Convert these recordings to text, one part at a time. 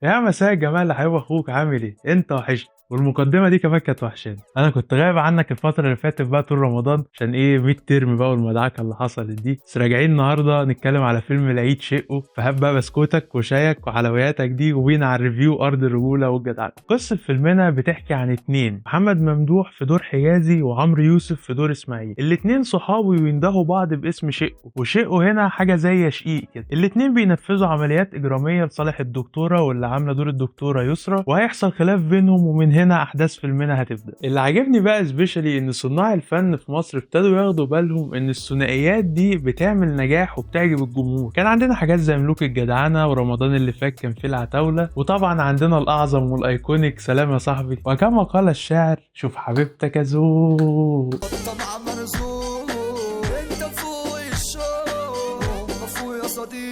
يا مساء الجمال يا حبيب اخوك، عامل ايه؟ انت وحشني، والمقدمه دي كمان كانت وحشاني. انا كنت غايب عنك الفتره اللي فاتت بقى طول رمضان عشان ايه، ميد ترم بقى والمدعكه اللي حصلت دي. بس راجعين النهارده نتكلم على فيلم العيد شقه، فهات بقى بسكوتك وشايك وحلوياتك دي وبينا على الريفيو ارض الرجوله والجدعنه. قصه فيلمنا بتحكي عن اتنين، محمد ممدوح في دور حجازي وعمرو يوسف في دور اسماعيل. الاتنين صحاب ويندهوا بعض باسم شقه، وشقه هنا حاجه زي شقيق كده. الاتنين بينفذوا عمليات اجراميه لصالح الدكتوره واللي عامله دور الدكتوره يسرا، وهيحصل خلاف بينهم، ومن هنا احداث فيلمنا هتبدا. اللي عجبني بقى سبيشالي ان صناع الفن في مصر ابتدوا ياخدوا بالهم ان الثنائيات دي بتعمل نجاح وبتعجب الجمهور. كان عندنا حاجات زي ملوك الجدعنه، ورمضان اللي فات كان فيه العتاوله، وطبعا عندنا الاعظم والايكونيك سلام يا صاحبي. وكما قال الشاعر، شوف حبيبتك ازور. طبعا مرزوق، انت فوق الشوق، فوق يا صديقي.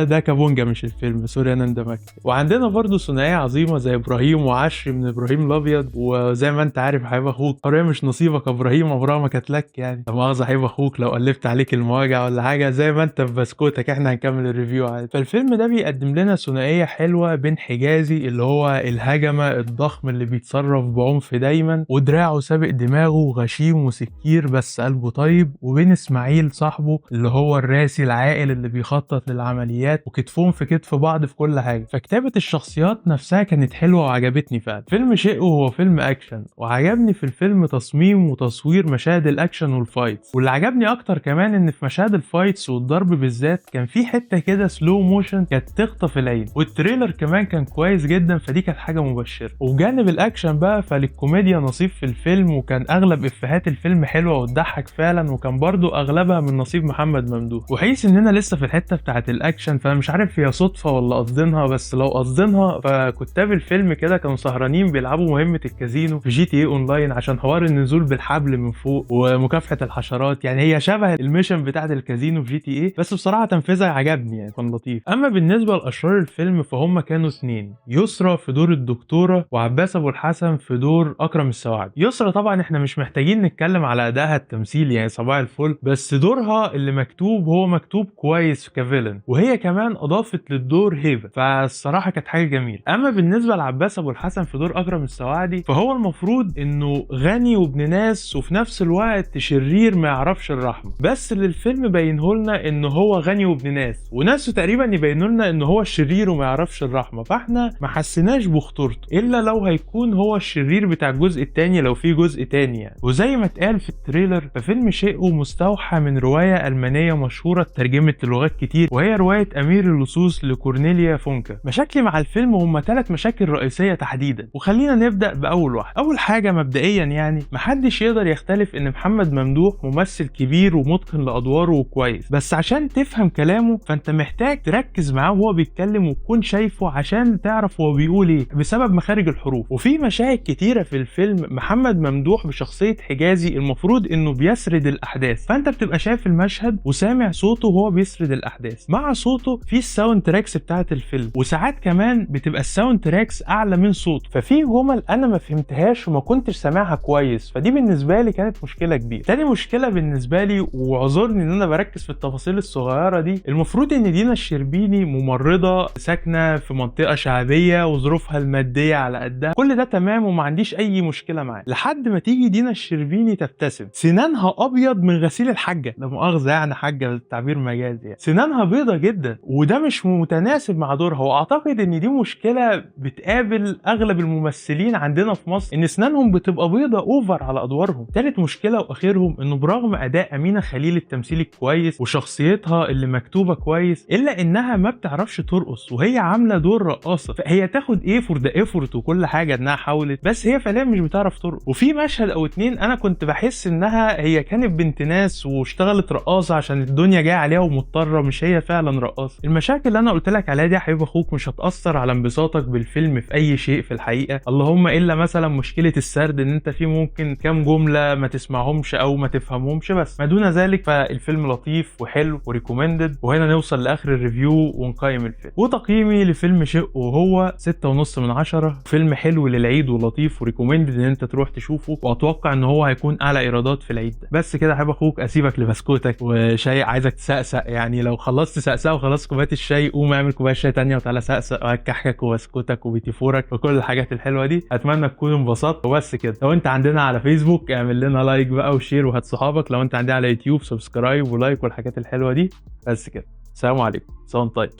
ده كابونجا مش الفيلم، سوري انا اندمجت. وعندنا برضه ثنائيه عظيمه زي ابراهيم وعشري من ابراهيم الابيض. وزي ما انت عارف يا حبيب اخوك، قريه مش نصيبك ابراهيم، عمرها ما كانت لك. يعني لا مؤاخذه حبيب اخوك لو قلبت عليك المواجع ولا حاجه، زي ما انت في بسكوتك، احنا هنكمل الريفيو عادي. فالفيلم ده بيقدم لنا ثنائيه حلوه بين حجازي اللي هو الهجمه الضخم اللي بيتصرف بعنف دايما ودراعه سابق دماغه غشيم وسكير بس قلبه طيب، وبين اسماعيل صاحبه اللي هو الراسي العاقل اللي بيخطط للعمليات، وكتفهم في كتف بعض في كل حاجه. فكتابه الشخصيات نفسها كانت حلوه وعجبتني فعلا. فيلم شقه هو فيلم اكشن، وعجبني في الفيلم تصميم وتصوير مشاهد الاكشن والفايتس. واللي عجبني اكتر كمان ان في مشاهد الفايتس والضرب بالذات كان في حته كده سلو موشن كانت تخطف العين، والتريلر كمان كان كويس جدا، فدي كانت حاجه مبشره. وبجانب الاكشن بقى فالكوميديا نصيب في الفيلم، وكان اغلب افيهات الفيلم حلوه وتضحك فعلا، وكان برضو اغلبها من نصيب محمد ممدوح. وحيث اننا لسه في الحته بتاعه الاكشن، فانا مش عارف هي صدفه ولا قصدينها، بس لو قصدينها فكتاب الفيلم كده كانوا سهرانين بيلعبوا مهمه الكازينو في GTA اونلاين عشان حوار النزول بالحبل من فوق ومكافحه الحشرات. يعني هي شبه الميشن بتاعه الكازينو في GTA، بس بصراحه تنفيذها عجبني، يعني كان لطيف. اما بالنسبه لاشرار الفيلم فهم كانوا اتنين، يسرا في دور الدكتوره وعباس ابو الحسن في دور اكرم السواعد. يسرا طبعا احنا مش محتاجين نتكلم على ادائها التمثيلي، يعني صباح الفل، بس دورها اللي مكتوب هو مكتوب كويس كفيلن، وهي كمان اضافت للدور هيبه، فالصراحه كانت حاجه جميله. اما بالنسبه لعباس ابو الحسن في دور اكرم السواعدي، فهو المفروض انه غني وابن ناس وفي نفس الوقت شرير ما يعرفش الرحمه، بس اللي الفيلم بينه لنا ان هو غني وابن ناس، وناسه تقريبا يبينوا لنا ان هو الشرير وما يعرفش الرحمه، فاحنا ما حسيناش بخطورته الا لو هيكون هو الشرير بتاع الجزء الثاني، لو في جزء تاني يعني. وزي ما اتقال في التريلر، ففيلم شقه مستوحى من روايه المانيه مشهوره اترجمت للغات كتير، وهي روايه امير اللصوص لكورنيليا فونكا. مشاكلي مع الفيلم هم 3 مشاكل رئيسيه تحديدا، وخلينا نبدا باول واحده. اول حاجه مبدئيا، يعني محدش يقدر يختلف ان محمد ممدوح ممثل كبير ومتقن لادواره وكويس، بس عشان تفهم كلامه فانت محتاج تركز معاه وهو بيتكلم وتكون شايفه عشان تعرف هو بيقول ايه بسبب مخارج الحروف. وفي مشاهد كتيره في الفيلم محمد ممدوح بشخصيه حجازي المفروض انه بيسرد الاحداث، فانت بتبقى شايف المشهد وسامع صوته وهو بيسرد الاحداث. مع صوته في الساوند تراكس بتاعه الفيلم، وساعات كمان بتبقى الساوند تراكس اعلى من صوته، ففي جمل انا ما فهمتهاش وما كنتش سامعها كويس، فدي بالنسبه لي كانت مشكله كبيره. تاني مشكله بالنسبه لي، واعذرني ان انا بركز في التفاصيل الصغيره دي، المفروض ان دينا الشربيني ممرضه ساكنه في منطقه شعبيه وظروفها الماديه على قدها، كل ده تمام وما عنديش اي مشكله معاه، لحد ما تيجي دينا الشربيني تبتسم سنانها ابيض من غسيل الحاجه، لا مؤاخذه يعني حاجه بالتعبير مجازي يعني. سنانها بيضه جدا، وده مش متناسب مع دورها، واعتقد ان دي مشكله بتقابل اغلب الممثلين عندنا في مصر، ان سنانهم بتبقى بيضه اوفر على ادوارهم. ثالث مشكله واخرهم، انه برغم اداء امينه خليل التمثيلي كويس وشخصيتها اللي مكتوبه كويس، الا انها ما بتعرفش ترقص، وهي عامله دور رقاصه، فهي تاخد ايه فور ذا ايفورت وكل حاجه انها حاولت، بس هي فعليا مش بتعرف ترقص. وفي مشهد او 2 انا كنت بحس انها هي كانت بنت ناس واشتغلت رقاصه عشان الدنيا جايه عليها ومضطره، مش هي فعلا رقاصه. المشاكل اللي انا قلت لك عليها دي يا حبيب اخوك مش هتاثر على انبساطك بالفيلم في اي شيء في الحقيقه، اللهم الا مثلا مشكله السرد، ان انت في ممكن كام جمله ما تسمعهمش او ما تفهمهمش، بس ما دون ذلك فالفيلم لطيف وحلو وريكومندد. وهنا نوصل لاخر الريفيو ونقيم الفيلم. وتقييمي لفيلم شقه هو 6.5 من 10. فيلم حلو للعيد ولطيف وريكومندد ان انت تروح تشوفه، واتوقع ان هو هيكون اعلى ايرادات في العيد ده. بس كده يا حبيب اخوك، اسيبك لبسكوتك وشاي، عايزك تسقسق، يعني لو خلصت سقسقه بس او خلاص كوبايه الشاي، قوم اعمل كوبايه شاي تانية وتعالى سقسق وكحكك وبسكوتك وبيتيفورك وكل الحاجات الحلوه دي. اتمنى تكونوا انبسطتوا. وبس كده، لو انت عندنا على فيسبوك اعمل لنا لايك بقى وشير وهات صحابك، لو انت عندنا على يوتيوب سبسكرايب ولايك والحاجات الحلوه دي. بس كده، السلام عليكم، صون طيب.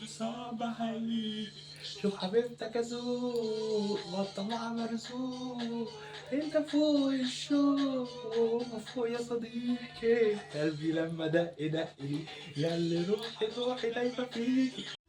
صعب عليك، شوف حبيبتك ازوق والطمع مرزوق، انت فوق الشوق وفوق يا صديقي، قلبي لما دق لي يا اللي روحي دايما فيك.